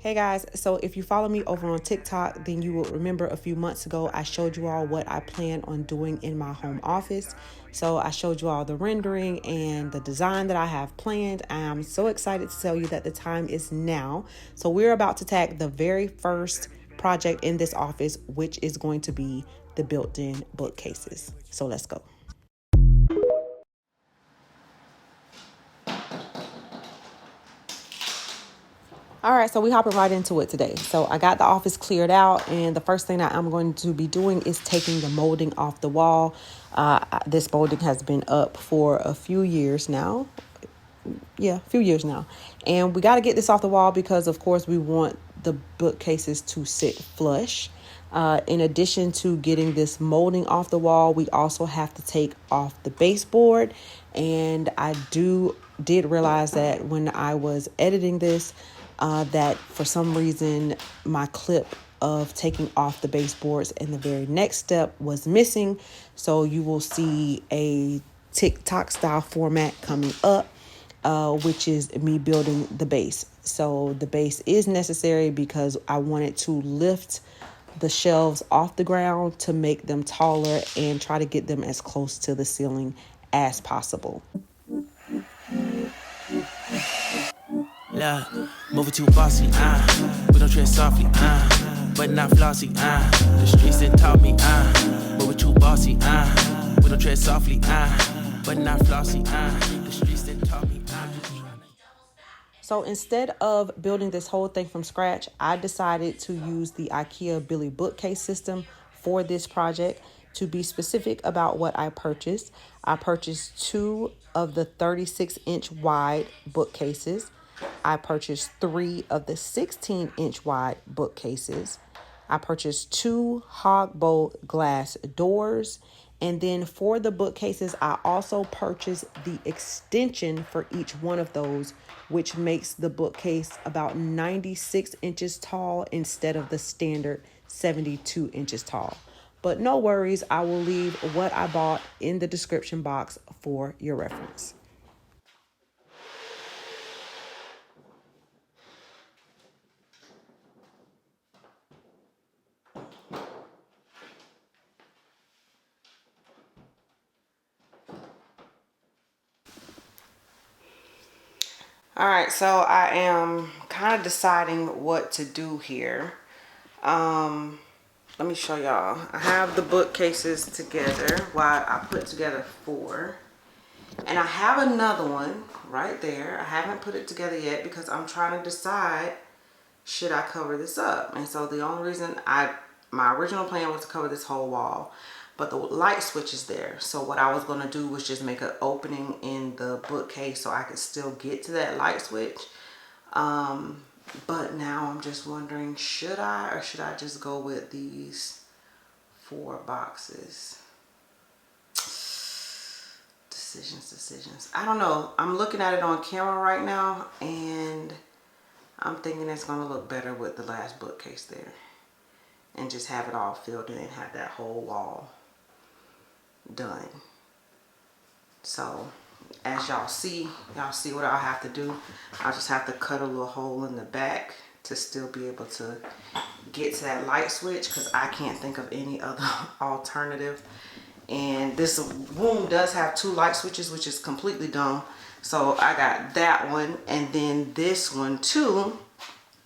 Hey guys, so if you follow me over on TikTok, then you will remember a few months ago I showed you all what I plan on doing in my home office. So I showed you all the rendering and the design that I have planned. I'm so excited to tell you that the time is now. So we're about to tackle the very first project in this office, which is going to be the built-in bookcases. So let's go. All right, so we hopping right into it today. So I got the office cleared out, and the first thing that I'm going to be doing is taking the molding off the wall. This molding has been up for a few years now. And we got to get this off the wall because, of course, we want the bookcases to sit flush. In addition to getting this molding off the wall, we also have to take off the baseboard. And I did realize that when I was editing this, that for some reason my clip of taking off the baseboards in the very next step was missing. So you will see a TikTok style format coming up, which is me building the base. So the base is necessary because I wanted to lift the shelves off the ground to make them taller and try to get them as close to the ceiling as possible. Look, moving too bossy, we don't tread softly, but not flossy, the streets done taught me, moving too bossy, we don't tread softly, but not flossy, the streets done taught me. So instead of building this whole thing from scratch, I decided to use the IKEA Billy bookcase system for this project. To be specific about what I purchased 2 of the 36-inch wide bookcases. I purchased 3 of the 16-inch wide bookcases. I purchased 2 hog bolt glass doors. And then for the bookcases, I also purchased the extension for each one of those, which makes the bookcase about 96 inches tall instead of the standard 72 inches tall. But no worries, I will leave what I bought in the description box for your reference. All right, so I am kind of deciding what to do here. Let me show y'all. I have the bookcases together. Well, I put together 4. And I have another one right there. I haven't put it together yet because I'm trying to decide, should I cover this up? And so the only reason my original plan was to cover this whole wall, but the light switch is there. So what I was going to do was just make an opening in the bookcase so I could still get to that light switch. But now I'm just wondering, should I, or should I just go with these 4 boxes? Decisions. I don't know. I'm looking at it on camera right now, and I'm thinking it's going to look better with the last bookcase there. And just have it all filled in and have that whole wall done. So as y'all see what I'll have to do. I'll just have to cut a little hole in the back to still be able to get to that light switch, because I can't think of any other alternative. And this room does have 2 light switches, which is completely dumb. So I got that one and then this one too,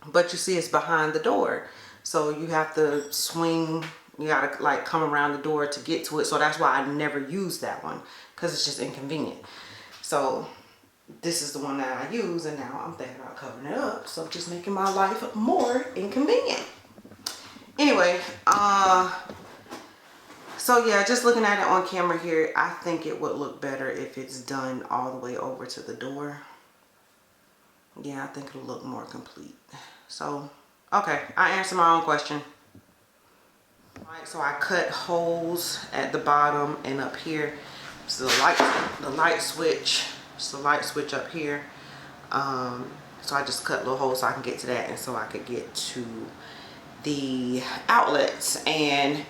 but you see it's behind the door. So you have to swing, you gotta like come around the door to get to it. So that's why I never use that one, because it's just inconvenient. So this is the one that I use, and now I'm thinking about covering it up. So just making my life more inconvenient. Anyway, so yeah, just looking at it on camera here, I think it would look better if it's done all the way over to the door. Yeah, I think it'll look more complete. So, okay, I answered my own question. All right, so I cut holes at the bottom and up here. So the light switch. It's the light switch up here. So I just cut little holes so I can get to that, and so I could get to the outlets. And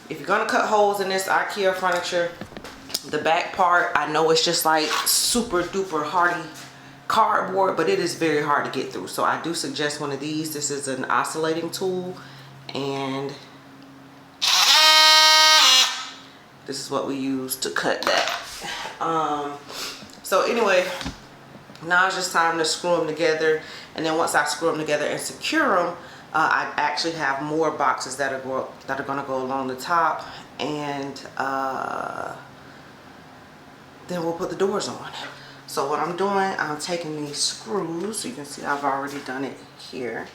if you're gonna cut holes in this IKEA furniture, the back part, I know it's just like super duper hardy cardboard, but it is very hard to get through. So I do suggest one of these. This is an oscillating tool, and this is what we use to cut that. So anyway, now it's just time to screw them together, and then once I screw them together and secure them, I actually have more boxes that are going to go along the top, and then we'll put the doors on. So what I'm doing, I'm taking these screws. You can see I've already done it here,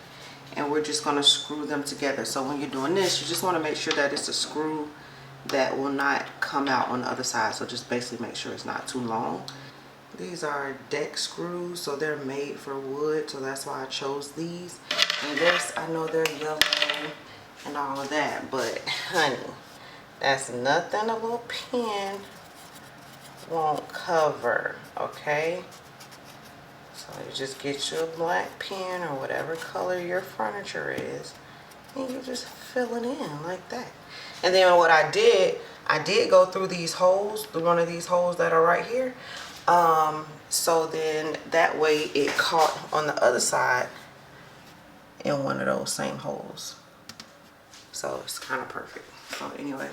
and we're just going to screw them together. So when you're doing this, you just want to make sure that it's a screw that will not come out on the other side. So just basically make sure it's not too long. These are deck screws, so they're made for wood, so that's why I chose these. And this, I know they're yellow and all of that, but honey, that's nothing a little pin won't cover, okay? So you just get you a black pen or whatever color your furniture is, and you just fill it in like that. And then what I did go through these holes, one of these holes that are right here. So then that way it caught on the other side in one of those same holes. So it's kind of perfect. So anyway,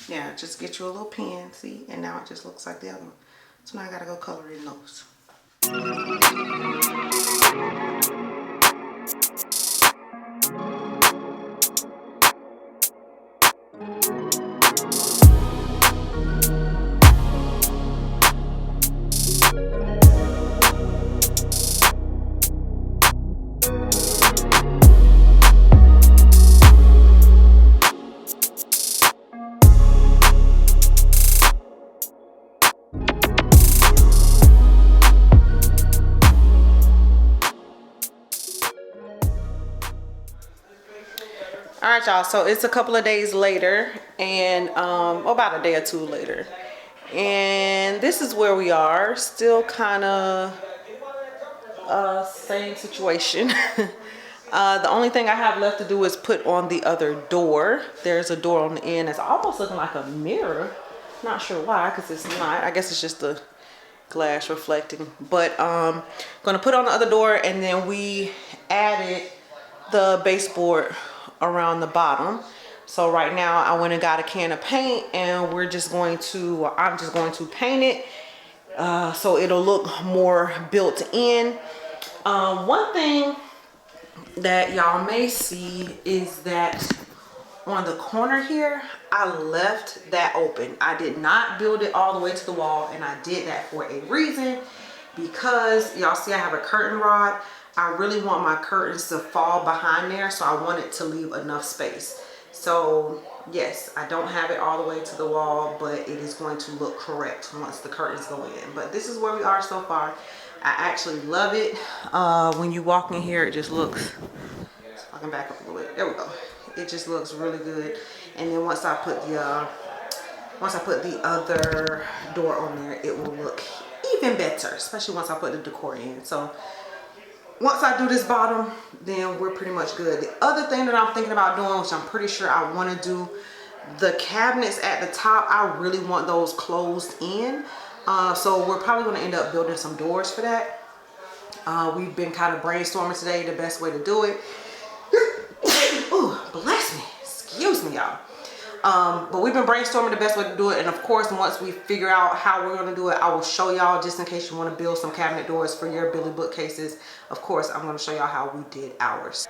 yeah, just get you a little pen, see, and now it just looks like the other one. So now I gotta go color in those. All right, y'all, so it's a couple of days later, and about a day or two later, and this is where we are. Still kind of same situation. The only thing I have left to do is put on the other door. There's a door on the end that's almost looking like a mirror. Not sure why, because it's not. I guess it's just the glass reflecting. But gonna put on the other door, and then we added the baseboard around the bottom. So right now I went and got a can of paint, and I'm just going to paint it so it'll look more built in. One thing that y'all may see is that on the corner here, I left that open. I did not build it all the way to the wall, and I did that for a reason, because y'all see I have a curtain rod. I really want my curtains to fall behind there, so I wanted to leave enough space. So yes, I don't have it all the way to the wall, but it is going to look correct once the curtains go in. But this is where we are so far. I actually love it. When you walk in here, it just looks, I can back up a little bit. There we go. It just looks really good. And then once I put the other door on there, it will look even better, especially once I put the decor in. So once I do this bottom, then we're pretty much good. The other thing that I'm thinking about doing, which I'm pretty sure I want to do, the cabinets at the top, I really want those closed in. So we're probably going to end up building some doors for that. We've been kind of brainstorming today the best way to do it. Ooh, bless me. Excuse me, y'all. But we've been brainstorming the best way to do it, and of course once we figure out how we're going to do it, I will show y'all, just in case you want to build some cabinet doors for your Billy bookcases. Of course, I'm going to show y'all how we did ours.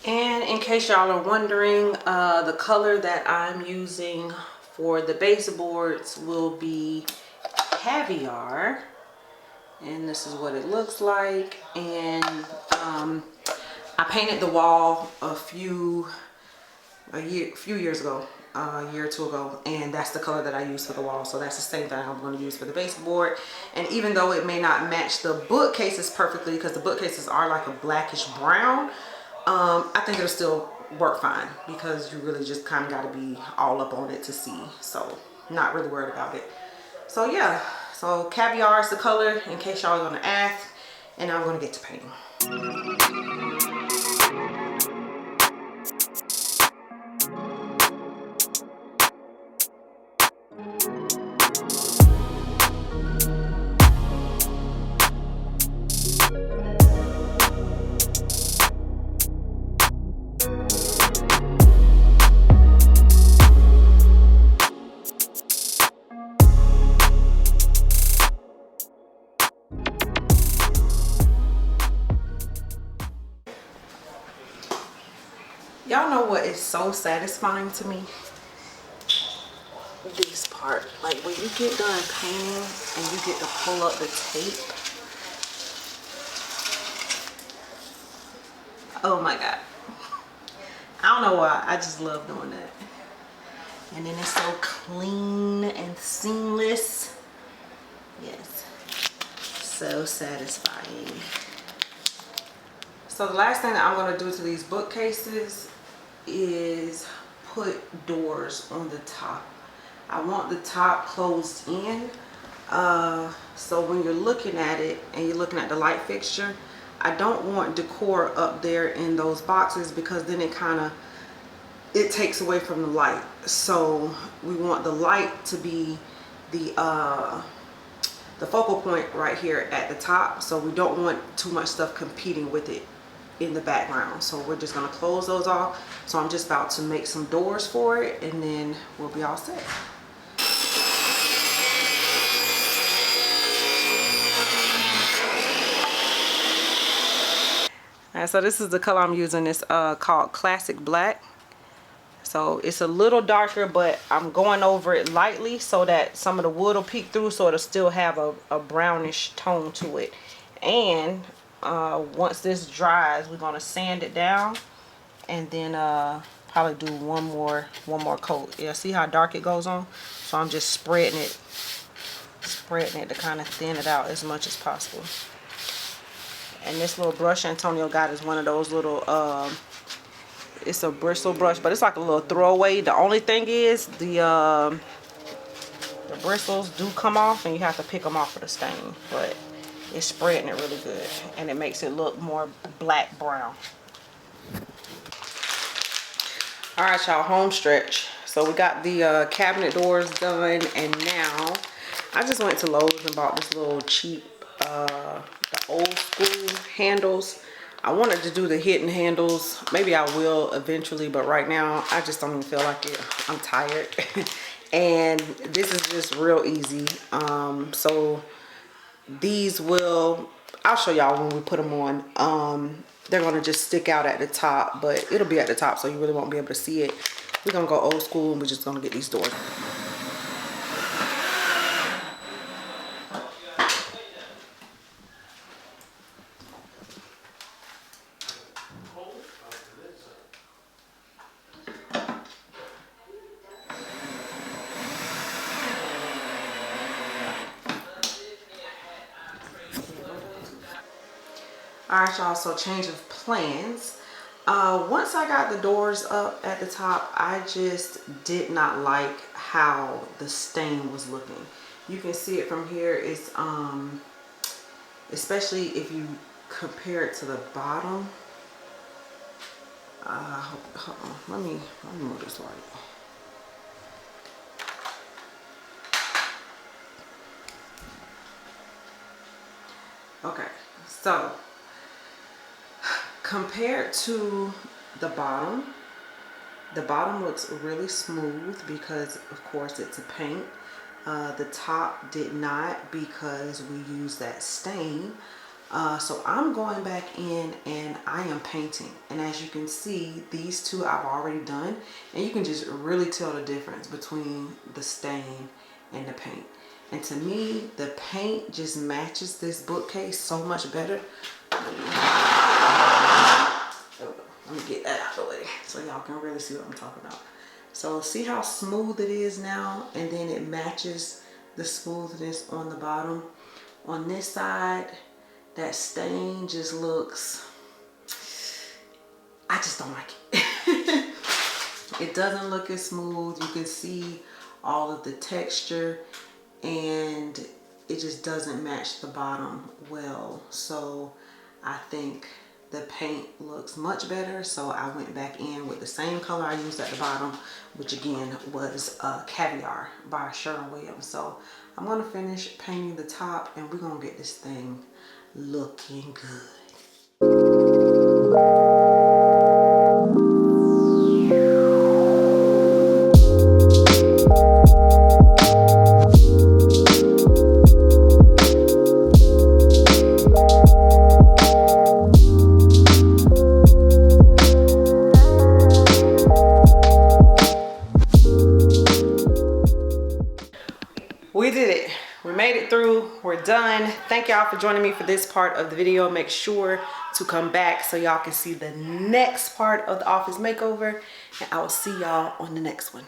And in case y'all are wondering, the color that I'm using for the baseboards will be caviar, and this is what it looks like. And I painted the wall a few years ago, a year or two ago, and that's the color that I use for the wall. So that's the same thing I'm going to use for the baseboard. And even though it may not match the bookcases perfectly, because the bookcases are like a blackish brown, I think it'll still work fine, because you really just kind of got to be all up on it to see. So not really worried about it. So yeah, so caviar is the color, in case y'all are going to ask, and I'm going to get to painting. Y'all know what is so satisfying to me? This part. Like when you get done painting and you get to pull up the tape. Oh my God. I don't know why. I just love doing that. And then it's so clean and seamless. Yes. So satisfying. So the last thing that I'm going to do to these bookcases is put doors on the top. I want the top closed in, so when you're looking at it and you're looking at the light fixture, I don't want decor up there in those boxes, because then it takes away from the light. So we want the light to be the focal point right here at the top, so we don't want too much stuff competing with it in the background. So we're just going to close those off. So I'm just about to make some doors for it, and then we'll be all set. Alright, so this is the color I'm using. It's called Classic Black. So it's a little darker, but I'm going over it lightly so that some of the wood will peek through, so it'll still have a brownish tone to it. And once this dries, we're gonna sand it down, and then probably do one more coat. Yeah, see how dark it goes on? So I'm just spreading it to kind of thin it out as much as possible. And this little brush Antonio got is one of those little it's a bristle brush, but it's like a little throwaway. The only thing is the bristles do come off, and you have to pick them off for the stain, but it's spreading it really good, and it makes it look more black brown. All right, y'all, home stretch. So we got the cabinet doors done, and now I just went to Lowe's and bought this little cheap the old school handles. I wanted to do the hidden handles. Maybe I will eventually, but right now I just don't even feel like it. I'm tired. And this is just real easy. So these I'll show y'all when we put them on. They're gonna just stick out at the top, but it'll be at the top, so you really won't be able to see it. We're gonna go old school, and we're just gonna get these doors. Alright, y'all, so change of plans. Once I got the doors up at the top, I just did not like how the stain was looking. You can see it from here. It's especially if you compare it to the bottom. Hold on, let me move this light. Okay, so compared to the bottom looks really smooth because of course it's a paint. The top did not, because we used that stain. So I'm going back in and I am painting, and as you can see, these two I've already done, and you can just really tell the difference between the stain and the paint. And to me, the paint just matches this bookcase so much better. Let me get that out of the way so y'all can really see what I'm talking about. So see how smooth it is now, and then it matches the smoothness on the bottom. On this side, that stain just looks, I just don't like it. It doesn't look as smooth. You can see all of the texture, and it just doesn't match the bottom well. So I think the paint looks much better, so I went back in with the same color I used at the bottom, which again was Caviar by Sherwin-Williams. So I'm going to finish painting the top, and we're going to get this thing looking good. y'all for joining me for this part of the video. Make sure to come back so y'all can see the next part of the office makeover. And I will see y'all on the next one.